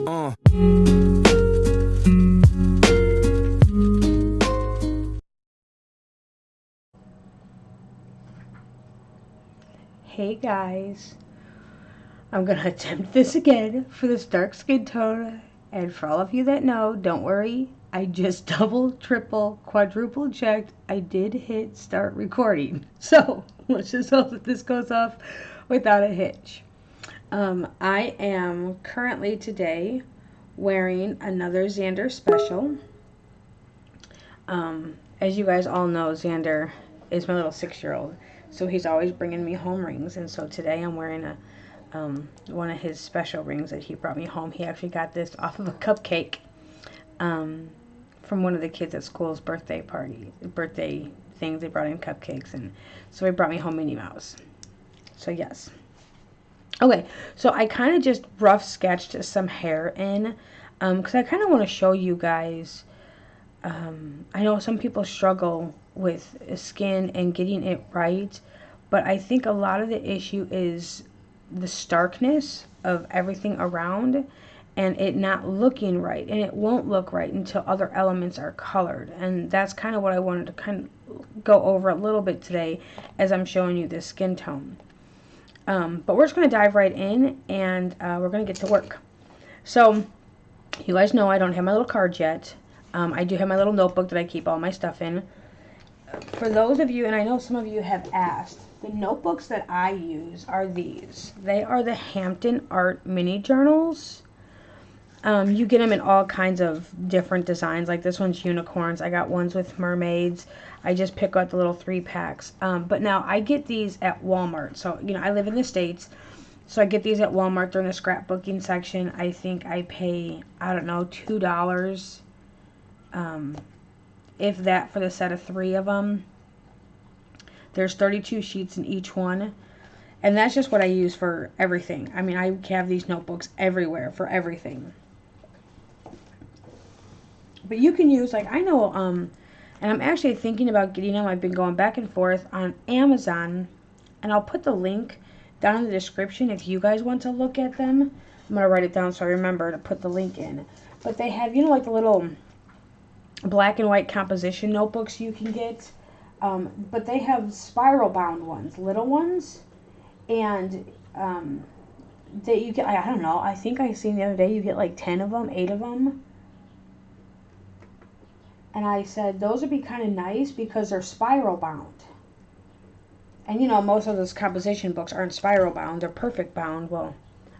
Hey guys, I'm gonna attempt this again for this dark skin tone, and for all of you that know, don't worry, I just double, triple, quadruple checked. I did hit start recording, so let's just hope that this goes off without a hitch. I am currently today wearing another Xander special. As you guys all know, Xander is my little 6-year-old, so he's always bringing me home rings, and so today I'm wearing a one of his special rings that he brought me home. He actually got this off of a cupcake from one of the kids at school's birthday things. They brought in cupcakes, and so he brought me home Minnie Mouse. So yes. Okay, so I kind of just rough sketched some hair in because I kind of want to show you guys. I know some people struggle with skin and getting it right, but I think a lot of the issue is the starkness of everything around and it not looking right, and it won't look right until other elements are colored, and that's kind of what I wanted to kind of go over a little bit today as I'm showing you this skin tone. But we're just going to dive right in, and we're going to get to work. So you guys know I don't have my little cards yet. I do have my little notebook that I keep all my stuff in. For those of you, and I know some of you have asked, the notebooks that I use are these. They are the Hampton Art mini journals. You get them in all kinds of different designs. Like this one's unicorns. I got ones with mermaids. I just pick out the little 3-packs. But now I get these at Walmart. So, you know, I live in the States. So I get these at Walmart during the scrapbooking section. I think I pay, I don't know, $2. If that, for the set of 3 of them. There's 32 sheets in each one, and that's just what I use for everything. I mean, I have these notebooks everywhere for everything. But you can use, like, I know, and I'm actually thinking about getting them. I've been going back and forth on Amazon, and I'll put the link down in the description if you guys want to look at them. I'm going to write it down so I remember to put the link in. But they have, you know, like the little black and white composition notebooks you can get. But they have spiral bound ones, little ones, and that you get, I don't know, I think I seen the other day you get like 10 of them, 8 of them. And I said those would be kind of nice because they're spiral bound. And you know, most of those composition books aren't spiral bound, they're perfect bound. Well,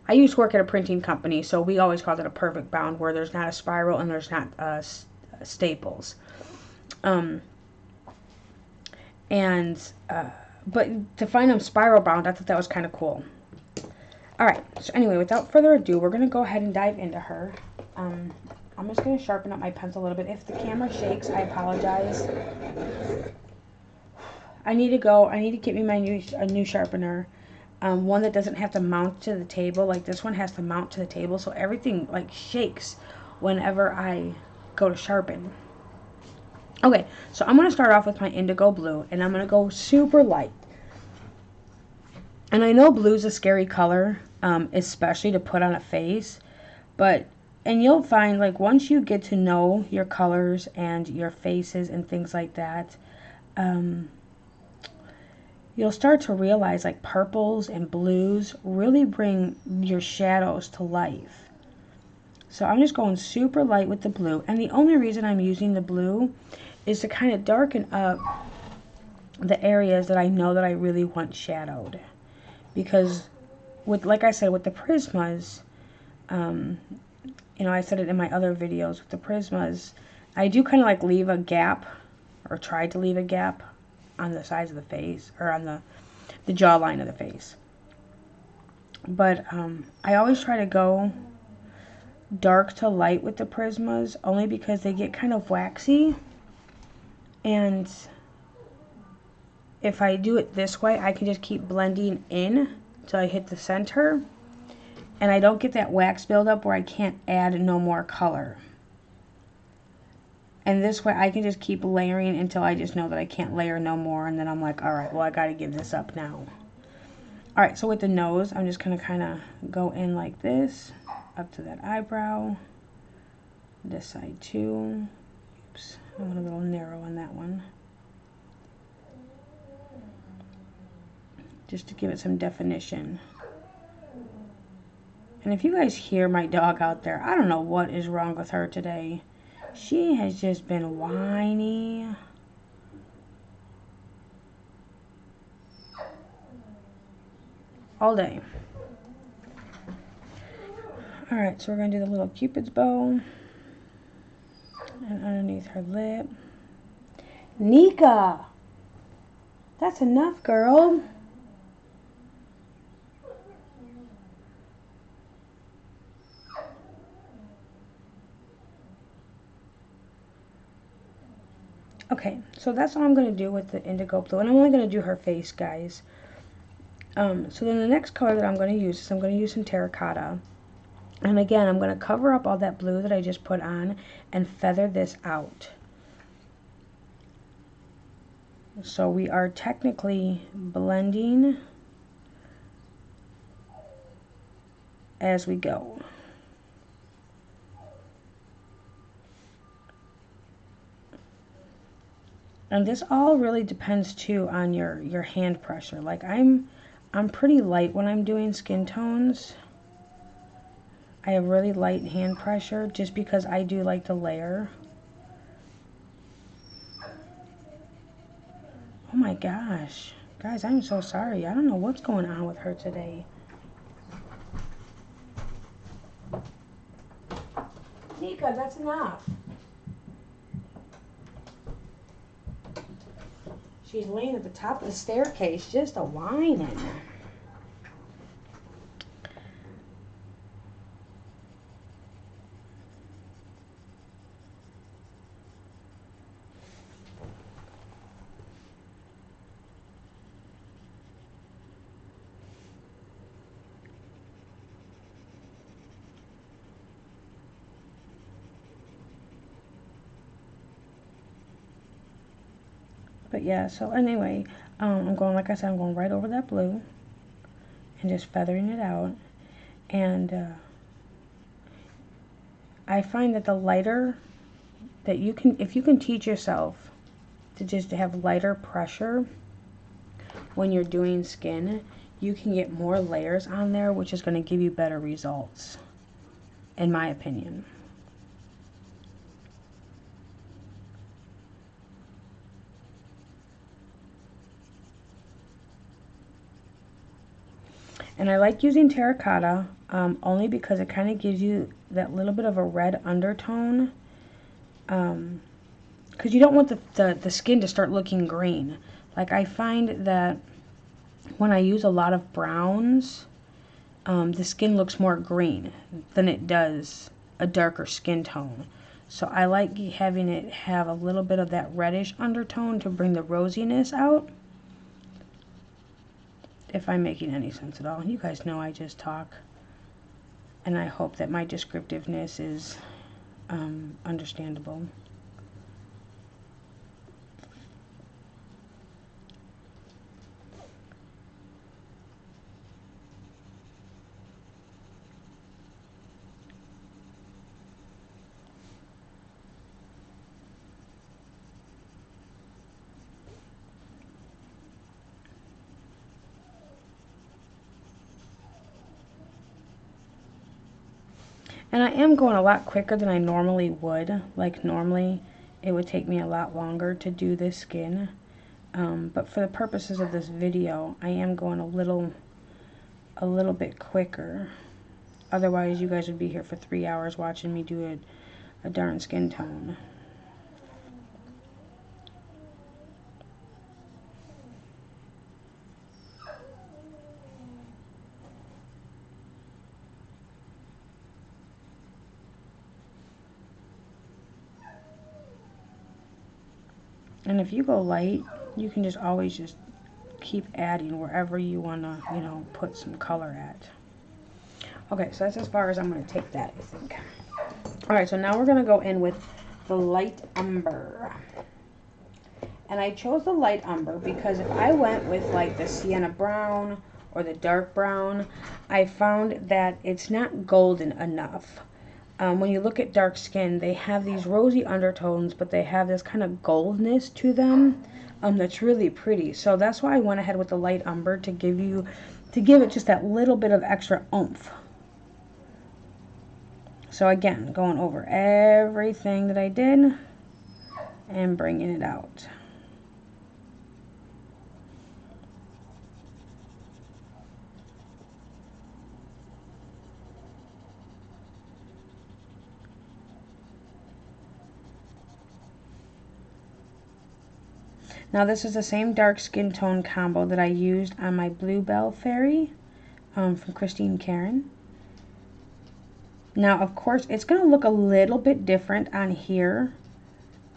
I used to work at a printing company, so we always called it a perfect bound, where there's not a spiral and there's not staples. But to find them spiral bound, I thought that was kind of cool. Alright, so anyway, without further ado, we're going to go ahead and dive into her. I'm just going to sharpen up my pencil a little bit. If the camera shakes, I apologize. I need to get me a new sharpener. One that doesn't have to mount to the table. Like this one has to mount to the table, so everything like shakes whenever I go to sharpen. Okay, so I'm going to start off with my Indigo Blue, and I'm going to go super light. And I know blue's a scary color, especially to put on a face, and you'll find, like, once you get to know your colors and your faces and things like that, you'll start to realize, like, purples and blues really bring your shadows to life. So I'm just going super light with the blue, and the only reason I'm using the blue is to kind of darken up the areas that I know that I really want shadowed. Because, like I said, with the Prismas, you know, I said it in my other videos, with the Prismas, I do kind of like leave a gap, or try to leave a gap on the sides of the face, or on the jawline of the face. But I always try to go dark to light with the Prismas, only because they get kind of waxy. And if I do it this way, I can just keep blending in until I hit the center, and I don't get that wax buildup where I can't add no more color. And this way I can just keep layering until I just know that I can't layer no more, and then I'm like, alright, well, I gotta give this up now. Alright, so with the nose, I'm just gonna kind of go in like this. up to that eyebrow. This side too. Oops, I went a little narrow on that one. Just to give it some definition. And if you guys hear my dog out there, I don't know what is wrong with her today. She has just been whiny. All day. Alright, so we're going to do the little Cupid's bow. And underneath her lip. Nika! That's enough, girl. Okay, so that's all I'm going to do with the indigo blue. And I'm only going to do her face, guys. So then the next color that I'm going to use is I'm going to use some terracotta. And again, I'm going to cover up all that blue that I just put on and feather this out. So we are technically blending as we go. And this all really depends too on your hand pressure. Like I'm pretty light when I'm doing skin tones. I have really light hand pressure just because I do like to layer. Oh my gosh. Guys, I'm so sorry. I don't know what's going on with her today. Nika, that's enough. She's laying at the top of the staircase, just a whining. But yeah, so anyway, I'm going, like I said, I'm going right over that blue and just feathering it out. And I find that the lighter that you can, if you can teach yourself to just have lighter pressure when you're doing skin, you can get more layers on there, which is going to give you better results, in my opinion. And I like using terracotta only because it kind of gives you that little bit of a red undertone. Because you don't want the skin to start looking green. Like I find that when I use a lot of browns, the skin looks more green than it does a darker skin tone. So I like having it have a little bit of that reddish undertone to bring the rosiness out. If I'm making any sense at all. You guys know I just talk. And I hope that my descriptiveness is understandable. And I am going a lot quicker than I normally would. Like normally it would take me a lot longer to do this skin. But for the purposes of this video, I am going a little bit quicker. Otherwise you guys would be here for 3 hours watching me do a darn skin tone. And if you go light, you can just always just keep adding wherever you want to, you know, put some color at. Okay, so that's as far as I'm going to take that, I think. Alright, so now we're going to go in with the light umber. And I chose the light umber because if I went with like the sienna brown or the dark brown, I found that it's not golden enough. When you look at dark skin, they have these rosy undertones, but they have this kind of goldness to them that's really pretty. So that's why I went ahead with the light umber to give it just that little bit of extra oomph. So again, going over everything that I did and bringing it out. Now this is the same dark skin tone combo that I used on my Bluebell Fairy from Christine Karen. Now of course it's going to look a little bit different on here,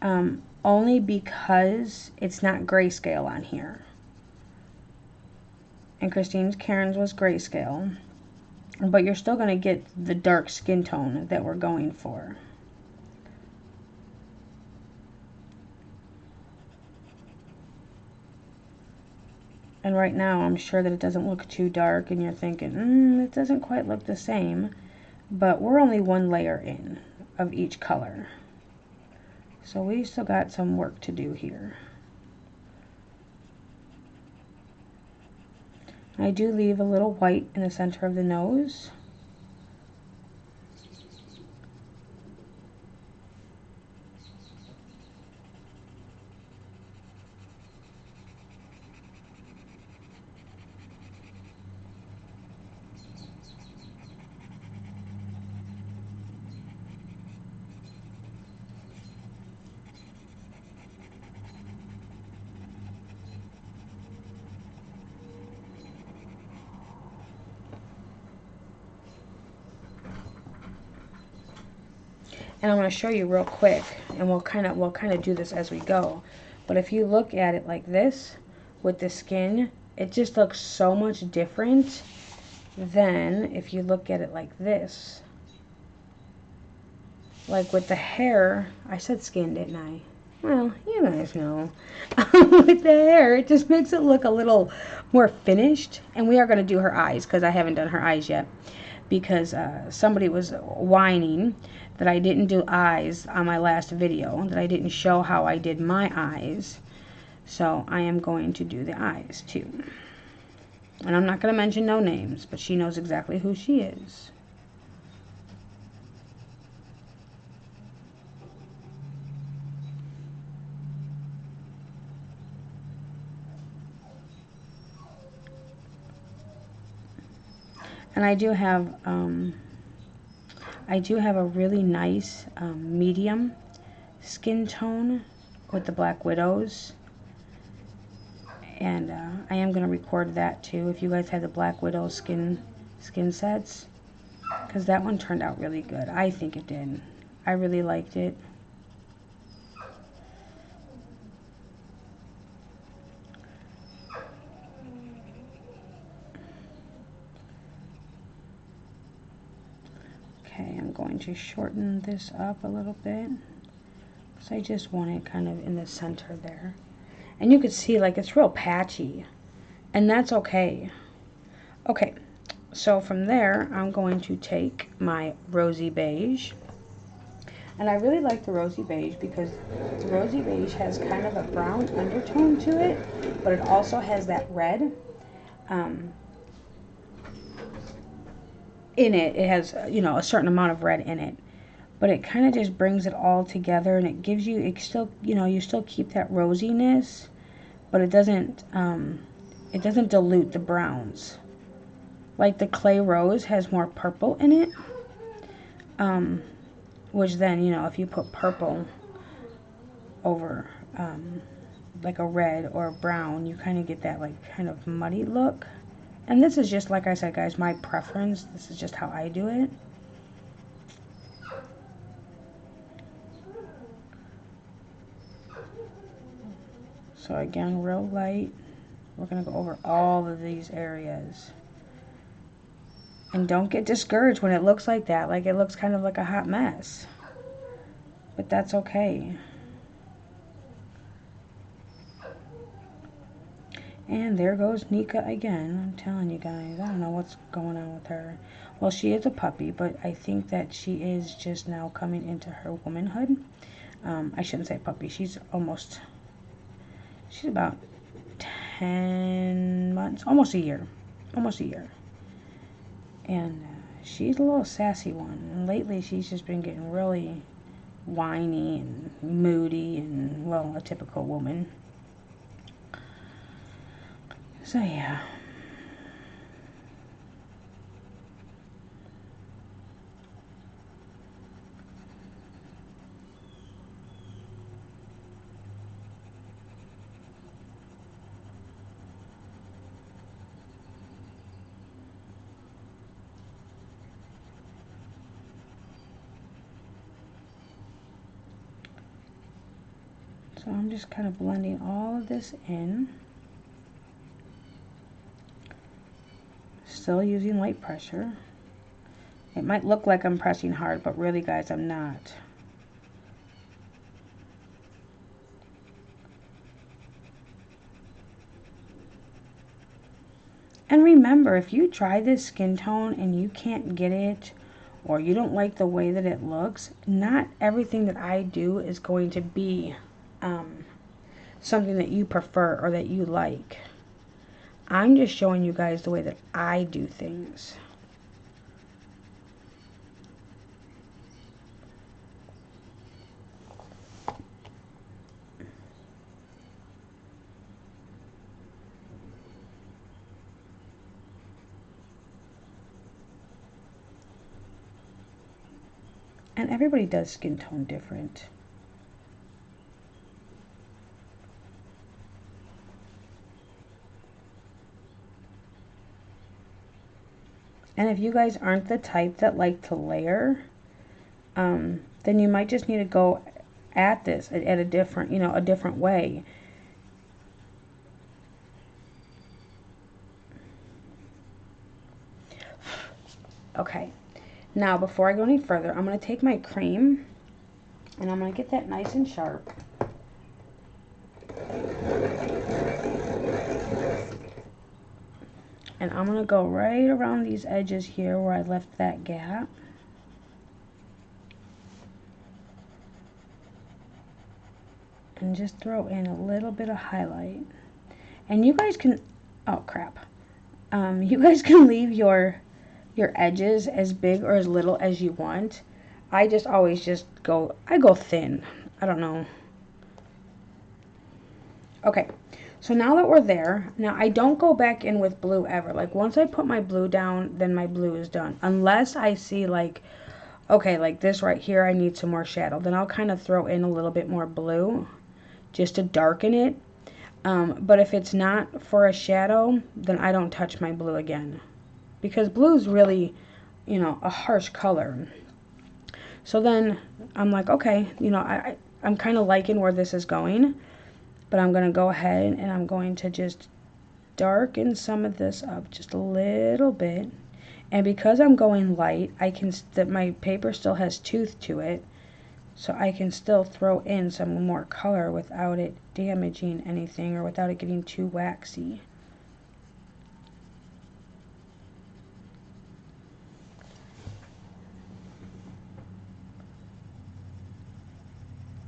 only because it's not grayscale on here. And Christine Karen's was grayscale, but you're still going to get the dark skin tone that we're going for. And right now I'm sure that it doesn't look too dark and you're thinking, it doesn't quite look the same. But we're only one layer in of each color. So we still got some work to do here. I do leave a little white in the center of the nose. And I'm going to show you real quick, and we'll kind of do this as we go. But if you look at it like this with the skin, it just looks so much different than if you look at it like this. Like with the hair, I said skin, didn't I? Well, you guys know. With the hair, it just makes it look a little more finished. And we are going to do her eyes, because I haven't done her eyes yet. Because somebody was whining that I didn't do eyes on my last video, that I didn't show how I did my eyes. So I am going to do the eyes too. And I'm not going to mention no names, but she knows exactly who she is. And I do have a really nice medium skin tone with the Black Widows, and I am going to record that too if you guys have the Black Widow skin sets, because that one turned out really good. I think it did. I really liked it. Okay, I'm going to shorten this up a little bit, because I just want it kind of in the center there. And you can see, like, it's real patchy, and that's okay. Okay, so from there, I'm going to take my Rosy Beige. And I really like the Rosy Beige because the Rosy Beige has kind of a brown undertone to it, but it also has that red. In it, it has, you know, a certain amount of red in it, but it kind of just brings it all together, and it gives you, it still, you know, you still keep that rosiness, but it doesn't dilute the browns. Like the Clay Rose has more purple in it, which then, you know, if you put purple over like a red or a brown, you kind of get that like kind of muddy look. And this is just, like I said, guys, my preference. This is just how I do it. So again, real light. We're going to go over all of these areas. And don't get discouraged when it looks like that. Like, it looks kind of like a hot mess. But that's okay. And there goes Nika again. I'm telling you guys, I don't know what's going on with her. Well, she is a puppy, but I think that she is just now coming into her womanhood. I shouldn't say puppy. She's about 10 months, almost a year. Almost a year. And she's a little sassy one. And lately she's just been getting really whiny and moody and, well, a typical woman. So, yeah. So I'm just kind of blending all of this in. Still using light pressure. It might look like I'm pressing hard, but really, guys, I'm not. And remember, if you try this skin tone and you can't get it, or you don't like the way that it looks, not everything that I do is going to be something that you prefer or that you like. I'm just showing you guys the way that I do things. And everybody does skin tone different. And if you guys aren't the type that like to layer, then you might just need to go at this at a different, a different way. Okay, now before I go any further, I'm going to take my cream and I'm going to get that nice and sharp. And I'm going to go right around these edges here where I left that gap. And just throw in a little bit of highlight. And you guys can, oh crap. You guys can leave your edges as big or as little as you want. I just always just go thin. I don't know. Okay. So now that we're there, now I don't go back in with blue ever. Like once I put my blue down, then my blue is done. Unless I see like, okay, like this right here, I need some more shadow. Then I'll kind of throw in a little bit more blue just to darken it. But if it's not for a shadow, then I don't touch my blue again. Because blue is really, a harsh color. So then I'm like, okay, I'm kind of liking where this is going. But I'm going to go ahead and I'm going to just darken some of this up just a little bit. And because I'm going light, my paper still has tooth to it. So I can still throw in some more color without it damaging anything or without it getting too waxy.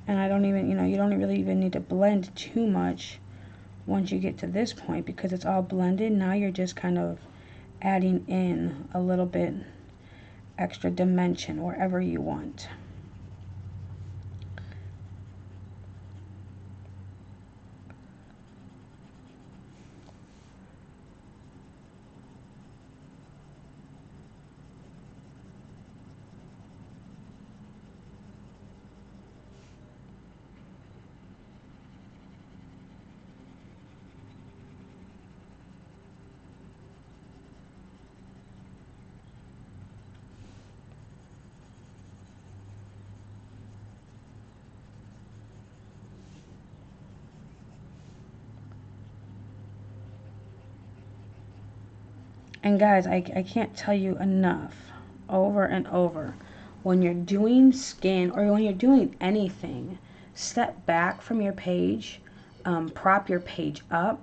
And I don't even, you don't really even need to blend too much once you get to this point because it's all blended. Now you're just kind of adding in a little bit extra dimension wherever you want. And guys, I can't tell you enough, over and over, when you're doing skin or when you're doing anything, step back from your page, prop your page up,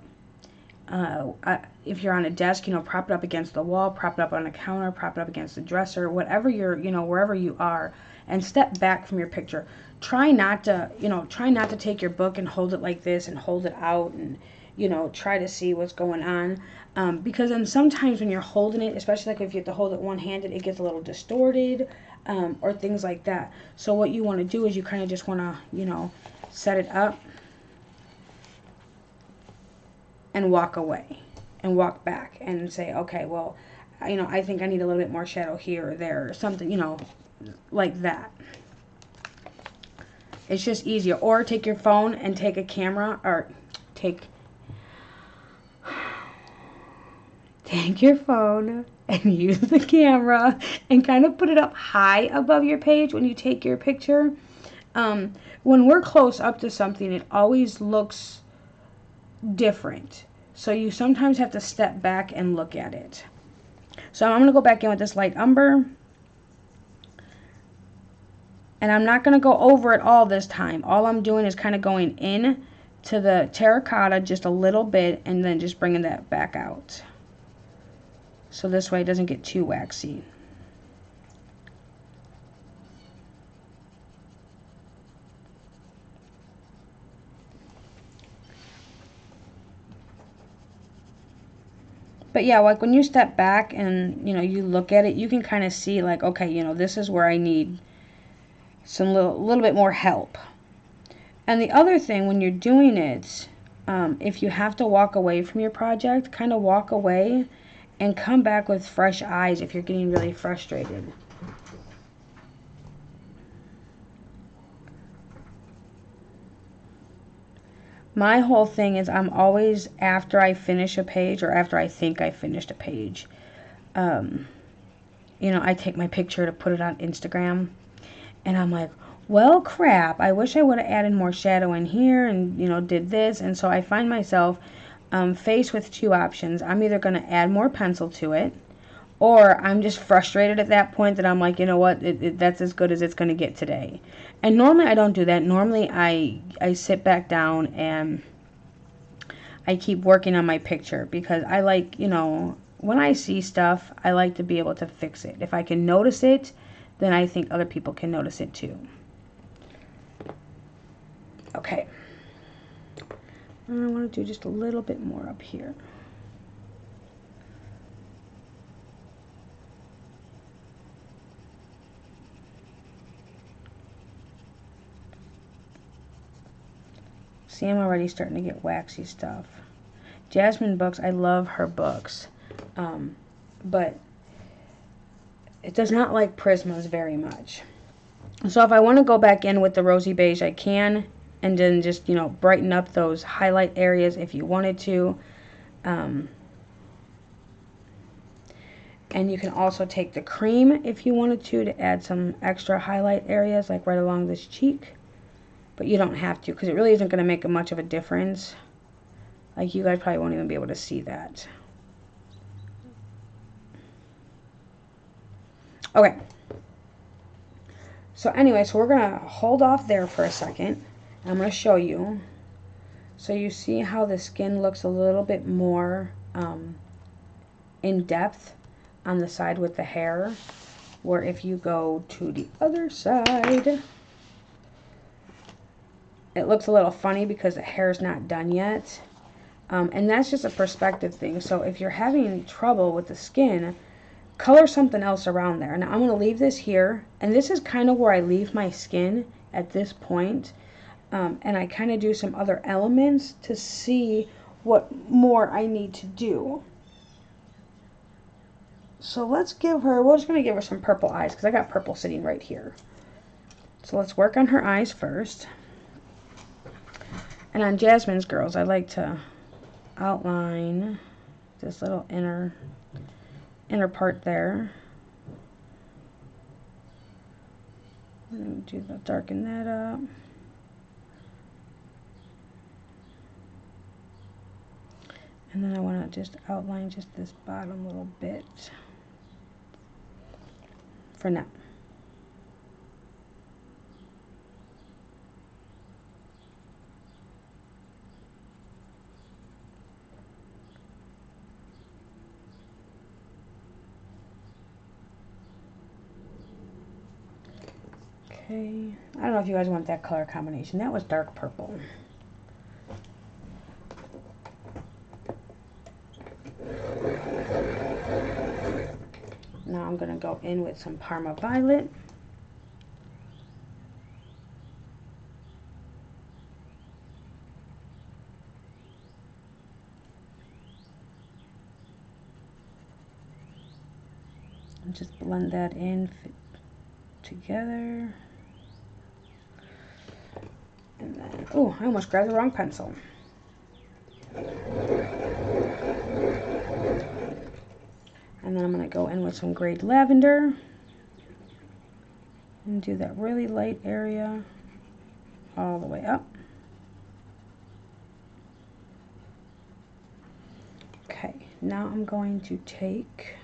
if you're on a desk, prop it up against the wall, prop it up on a counter, prop it up against the dresser, whatever you're, wherever you are, and step back from your picture. Try not to take your book and hold it like this and hold it out and, try to see what's going on. Because then sometimes when you're holding it, especially like if you have to hold it one-handed, it gets a little distorted, or things like that. So what you want to do is you kind of just want to, set it up and walk away and walk back and say, okay, well, I think I need a little bit more shadow here or there or something, like that. It's just easier. Or take your phone and take a camera, or take your phone and use the camera and kind of put it up high above your page when you take your picture. When we're close up to something, it always looks different. So you sometimes have to step back and look at it. So I'm going to go back in with this light umber. And I'm not going to go over it all this time. All I'm doing is kind of going in to the terracotta just a little bit and then just bringing that back out. So this way it doesn't get too waxy. But yeah, like when you step back and, you look at it, you can kind of see like, okay, this is where I need some little bit more help. And the other thing when you're doing it, if you have to walk away from your project, kind of walk away and come back with fresh eyes if you're getting really frustrated. My whole thing is I'm always, after I finish a page or after I think I finished a page, I take my picture to put it on Instagram. And I'm like, well, crap, I wish I would have added more shadow in here and, did this. And so I find myself faced with two options. I'm either going to add more pencil to it, or I'm just frustrated at that point that I'm like, you know what, that's as good as it's going to get today. And normally I don't do that. Normally I sit back down and I keep working on my picture because I like, when I see stuff, I like to be able to fix it. If I can notice it, then I think other people can notice it too. Okay. I want to do just a little bit more up here. See, I'm already starting to get waxy stuff. Jasmine books, I love her books. But it does not like Prisma's very much. So if I want to go back in with the Rosy Beige, I can. And then just, brighten up those highlight areas if you wanted to. And you can also take the cream if you wanted to add some extra highlight areas, like right along this cheek. But you don't have to, because it really isn't going to make much of a difference. Like, you guys probably won't even be able to see that. Okay. So anyway, so we're going to hold off there for a second. I'm going to show you. So you see how the skin looks a little bit more in depth on the side with the hair. Where if you go to the other side, it looks a little funny because the hair's not done yet. And that's just a perspective thing. So if you're having trouble with the skin, color something else around there. Now I'm going to leave this here. And this is kind of where I leave my skin at this point. And I kind of do some other elements to see what more I need to do. So let's give her, we're just going to give her some purple eyes because I got purple sitting right here. So let's work on her eyes first. And on Jasmine's girls, I like to outline this little inner part there. And darken that up. And then I want to just outline just this bottom little bit for now. Okay, I don't know if you guys want that color combination. That was dark purple. Now I'm going to go in with some Parma Violet. And just blend that in together. And then, oh, I almost grabbed the wrong pencil. And then I'm going to go in with some Grade Lavender and do that really light area all the way up. Okay, now I'm going to take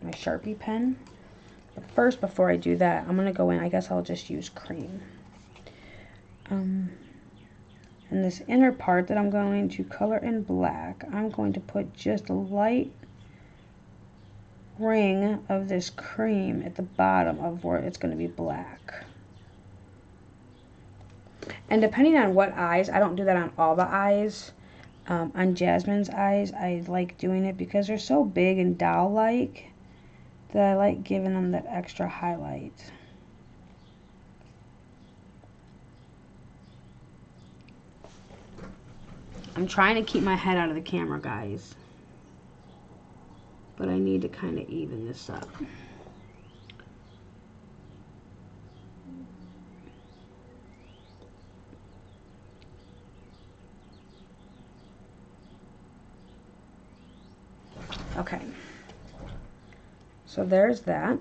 my Sharpie pen. But first, before I do that, I'm going to go in, I guess I'll just use cream. In this inner part that I'm going to color in black, I'm going to put just a light ring of this cream at the bottom of where it's going to be black. And depending on what eyes, I don't do that on all the eyes. On Jasmine's eyes, I like doing it because they're so big and doll-like that I like giving them that extra highlight. I'm trying to keep my head out of the camera, guys. But I need to kind of even this up. Okay. So there's that.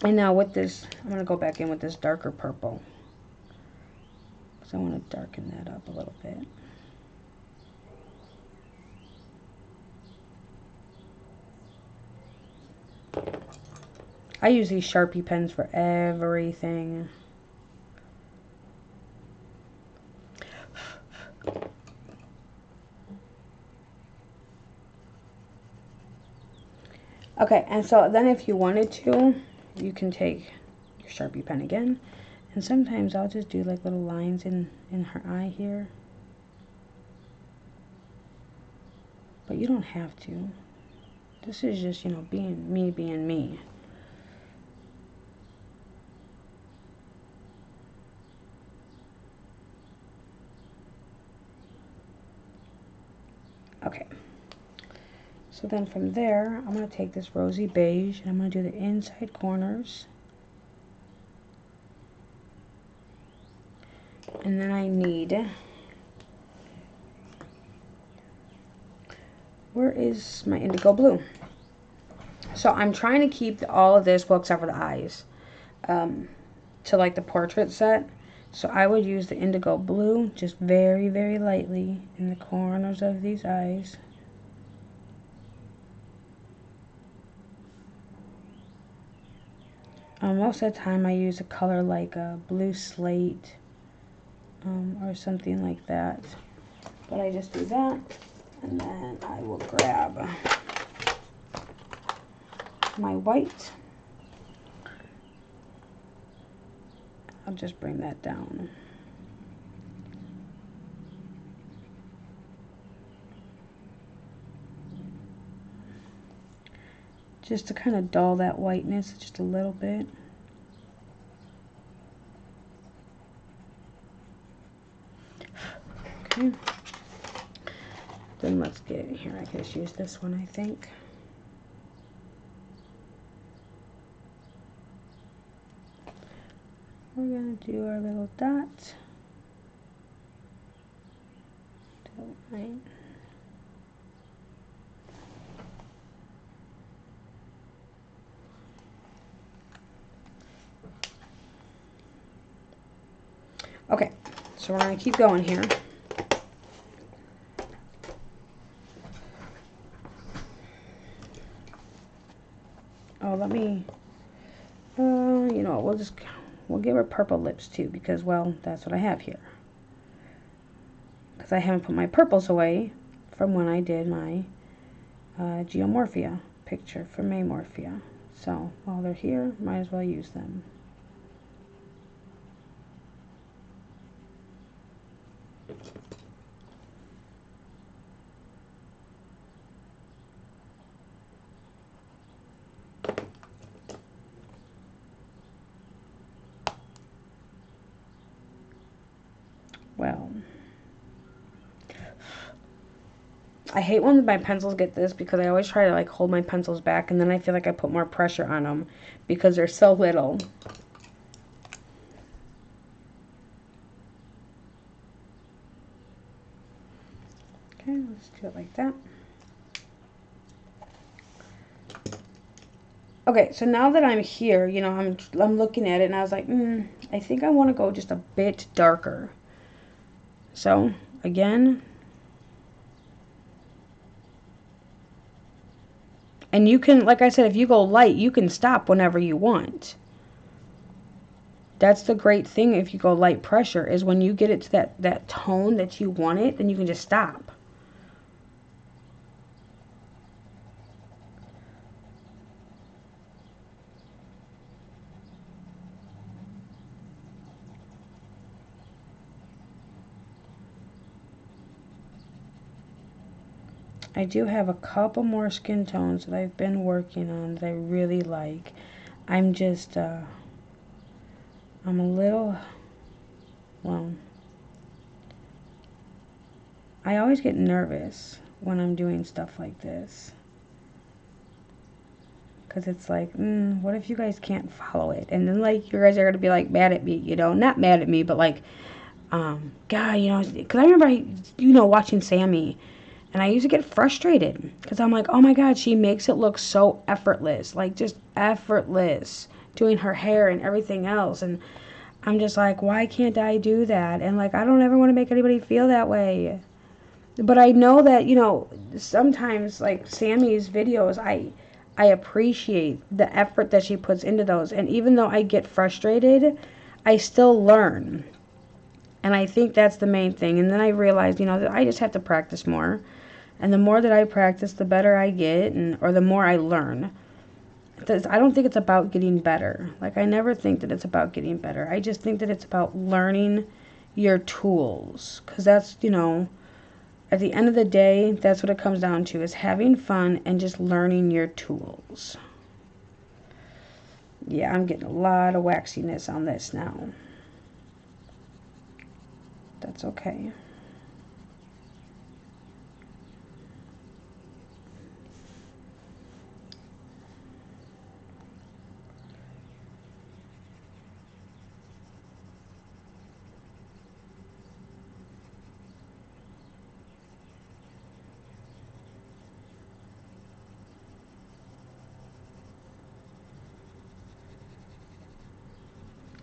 And now with this, I'm going to go back in with this darker purple. So I want to darken that up a little bit. I use these Sharpie pens for everything. Okay, and so then if you wanted to, you can take your Sharpie pen again. And sometimes I'll just do like little lines in her eye here. But you don't have to. This is just, you know, being me. Okay. So then from there, I'm going to take this Rosy Beige and I'm going to do the inside corners. And then I need, where is my Indigo Blue? So I'm trying to keep all of this, well, except for the eyes, to like the portrait set. So I would use the Indigo Blue just very, very lightly in the corners of these eyes. Most of the time I use a color like a blue slate or something like that. But I just do that, and then I will grab my white. I'll just bring that down. Just to kind of dull that whiteness just a little bit. Okay. Then let's get here. I can just use this one, I think. We're going to do our little dot. Line. Okay, so we're going to keep going here. Oh, let me, you know, we'll give her purple lips too, because, well, that's what I have here. Because I haven't put my purples away from when I did my Geomorphia picture for Maymorphia. So while they're here, might as well use them. Well, I hate when my pencils get this because I always try to like hold my pencils back, and then I feel like I put more pressure on them because they're so little. Okay, let's do it like that. Okay, so now that I'm here, you know, I'm looking at it and I was like, I think I want to go just a bit darker. So, again, and you can, like I said, if you go light, you can stop whenever you want. That's the great thing if you go light pressure, is when you get it to that tone that you want it, then you can just stop. I do have a couple more skin tones that I've been working on that I really like. I'm just, I'm a little, well, I always get nervous when I'm doing stuff like this. Because it's like, what if you guys can't follow it? And then, like, you guys are going to be, like, mad at me, you know? Not mad at me, but, like, God, you know, because I remember, you know, watching Sammy. And I used to get frustrated because I'm like, oh my God, she makes it look so effortless, like just effortless, doing her hair and everything else. And I'm just like, why can't I do that? And like, I don't ever want to make anybody feel that way. But I know that, you know, sometimes like Sammy's videos, I appreciate the effort that she puts into those. And even though I get frustrated, I still learn. And I think that's the main thing. And then I realized, you know, that I just have to practice more. And the more that I practice, the better I get, or the more I learn. I don't think it's about getting better. Like, I never think that it's about getting better. I just think that it's about learning your tools. Because that's, you know, at the end of the day, that's what it comes down to, is having fun and just learning your tools. Yeah, I'm getting a lot of waxiness on this now. That's okay.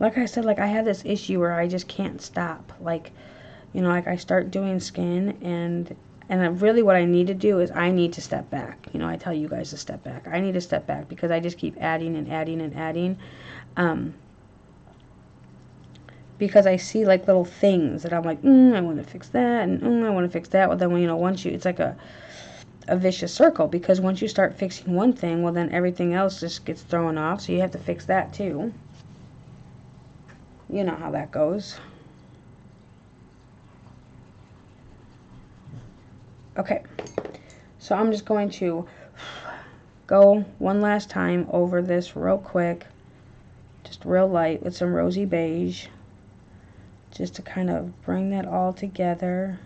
Like I said, like I have this issue where I just can't stop. Like, you know, like I start doing skin and really what I need to do is I need to step back. You know, I tell you guys to step back. I need to step back because I just keep adding and adding and adding. Because I see like little things that I'm like, I want to fix that and I want to fix that. Well, then when, you know, once you, it's like a vicious circle, because once you start fixing one thing, well then everything else just gets thrown off. So you have to fix that too. You know how that goes. Okay, so I'm just going to go one last time over this real quick, just real light with some Rosy Beige, just to kind of bring that all together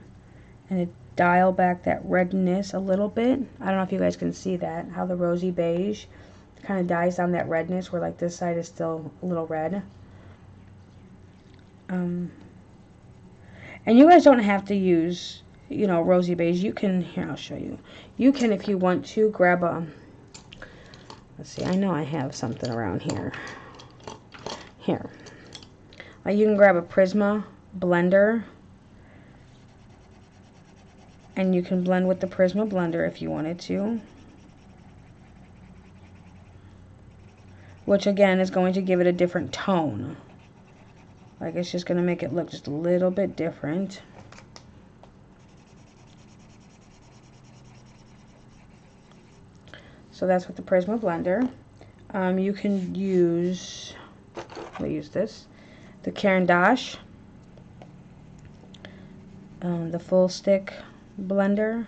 and to dial back that redness a little bit. I don't know if you guys can see that, how the Rosy Beige kind of dies down that redness where like this side is still a little red. And you guys don't have to use, you know, Rosy Beige. You can, here, I'll show you. You can, if you want to, grab a, let's see, I know I have something around here. Here. You can grab a Prisma blender. And you can blend with the Prisma blender if you wanted to. Which, again, is going to give it a different tone. Like, it's just going to make it look just a little bit different. So that's with the Prisma blender. You can use, we'll use this, the Caran d'Ache, the full stick blender.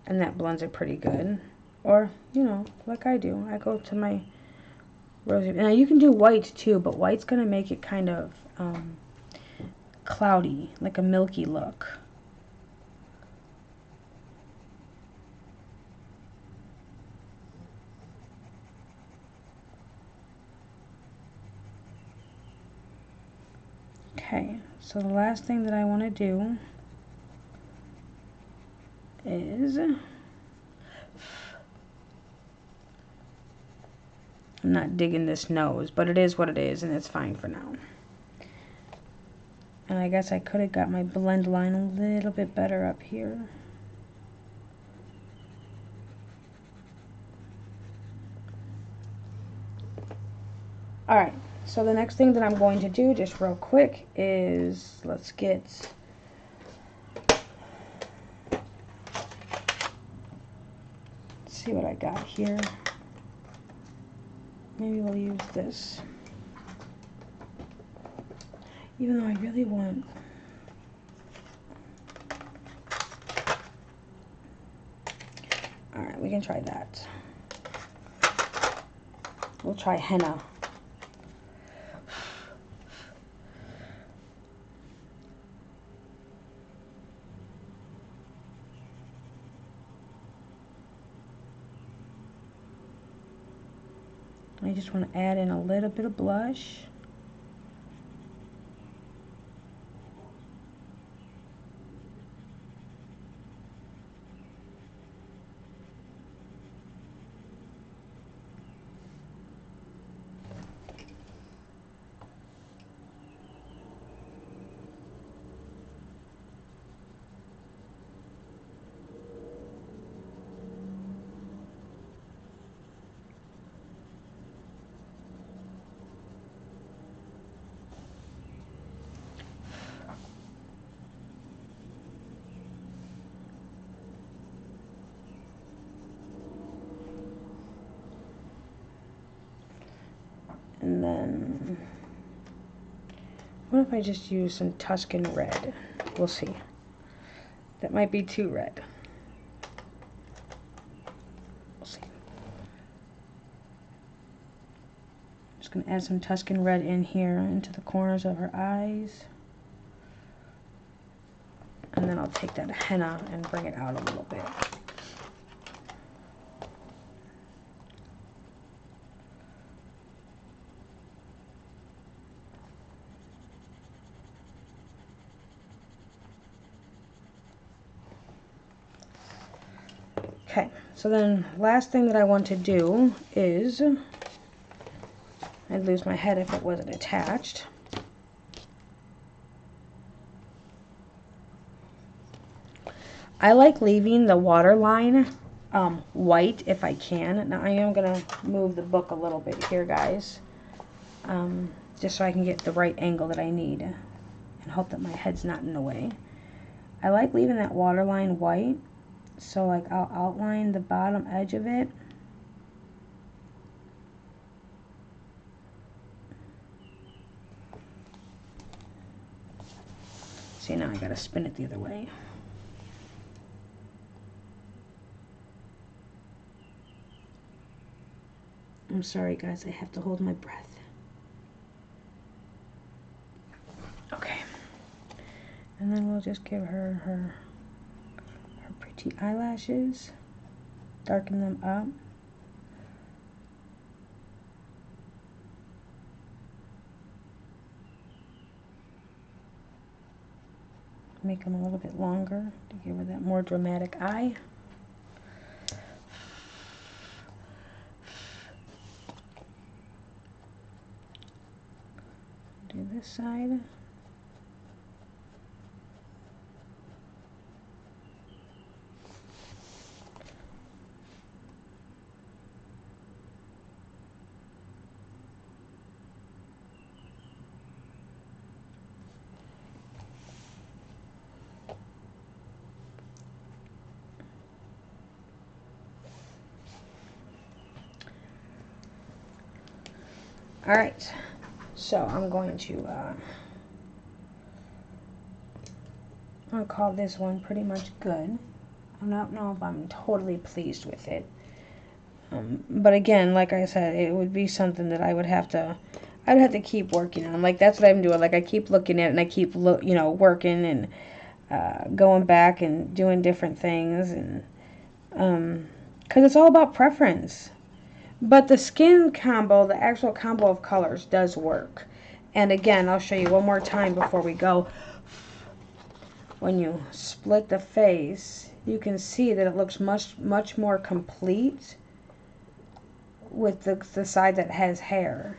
And that blends it pretty good. Or, you know, like I do. I go to my Rosy. Now you can do white too, but white's going to make it kind of cloudy, like a milky look. Okay, so the last thing that I want to do is, I'm not digging this nose, but it is what it is, and it's fine for now. And I guess I could have got my blend line a little bit better up here. Alright, so the next thing that I'm going to do, just real quick, is let's see what I got here. Maybe we'll use this. Even though I really want... Alright, we can try that. We'll try henna. I just want to add in a little bit of blush. And then, what if I just use some Tuscan red? We'll see. That might be too red. We'll see. Just going to add some Tuscan red in here into the corners of her eyes. And then I'll take that henna and bring it out a little bit. Okay, so then last thing that I want to do is, I'd lose my head if it wasn't attached. I like leaving the waterline white if I can. Now I am going to move the book a little bit here, guys, just so I can get the right angle that I need and hope that my head's not in the way. I like leaving that waterline white. So like I'll outline the bottom edge of it. See, now I gotta spin it the other way. I'm sorry guys, I have to hold my breath. Okay. And then we'll just give her her pretty eyelashes, darken them up. Make them a little bit longer to give her that more dramatic eye. Do this side. Alright, so I'm going to I'll call this one pretty much good. I don't know if I'm totally pleased with it. But again, like I said, it would be something that I would have to keep working on. Like, that's what I'm doing. Like, I keep looking at it and I keep working and going back and doing different things, and because it's all about preference. But the skin combo, the actual combo of colors, does work. And again, I'll show you one more time before we go. When you split the face, you can see that it looks much more complete with the side that has hair,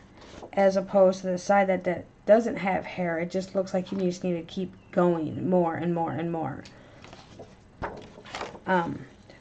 as opposed to the side that doesn't have hair. It just looks like you just need to keep going more and more and more.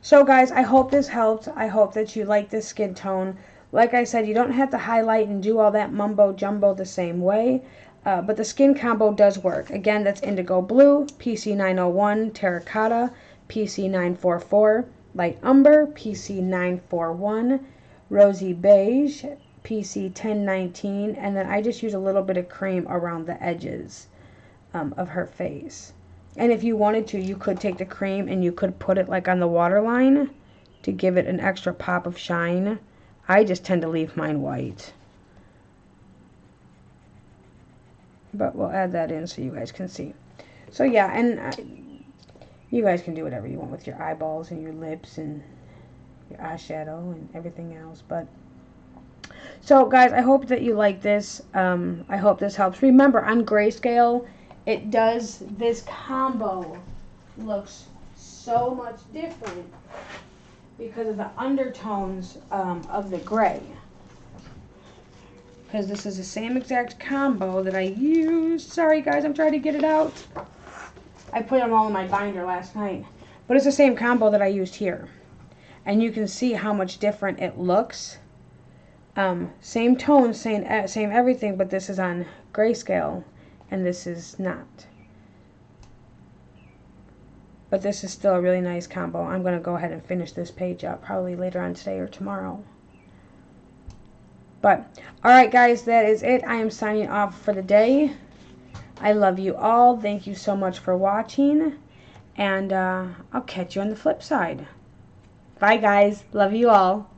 So guys, I hope this helped. I hope that you like this skin tone. Like I said, you don't have to highlight and do all that mumbo jumbo the same way, but the skin combo does work. Again, that's Indigo Blue, PC 901, Terra Cotta, PC 944, Light Umber, PC 941, Rosy Beige, PC 1019, and then I just use a little bit of cream around the edges of her face. And if you wanted to, you could take the cream and you could put it like on the waterline to give it an extra pop of shine. I just tend to leave mine white. But we'll add that in so you guys can see. So yeah, and you guys can do whatever you want with your eyeballs and your lips and your eyeshadow and everything else. But so guys, I hope that you like this. I hope this helps. Remember, on grayscale, it does, this combo looks so much different because of the undertones of the gray. Because this is the same exact combo that I used. Sorry guys, I'm trying to get it out. I put them all in my binder last night. But it's the same combo that I used here. And you can see how much different it looks. Same tone, same everything, but this is on grayscale and this is not. But this is still a really nice combo. I'm going to go ahead and finish this page up probably later on today or tomorrow. But, alright guys, that is it. I am signing off for the day. I love you all. Thank you so much for watching. And I'll catch you on the flip side. Bye guys. Love you all.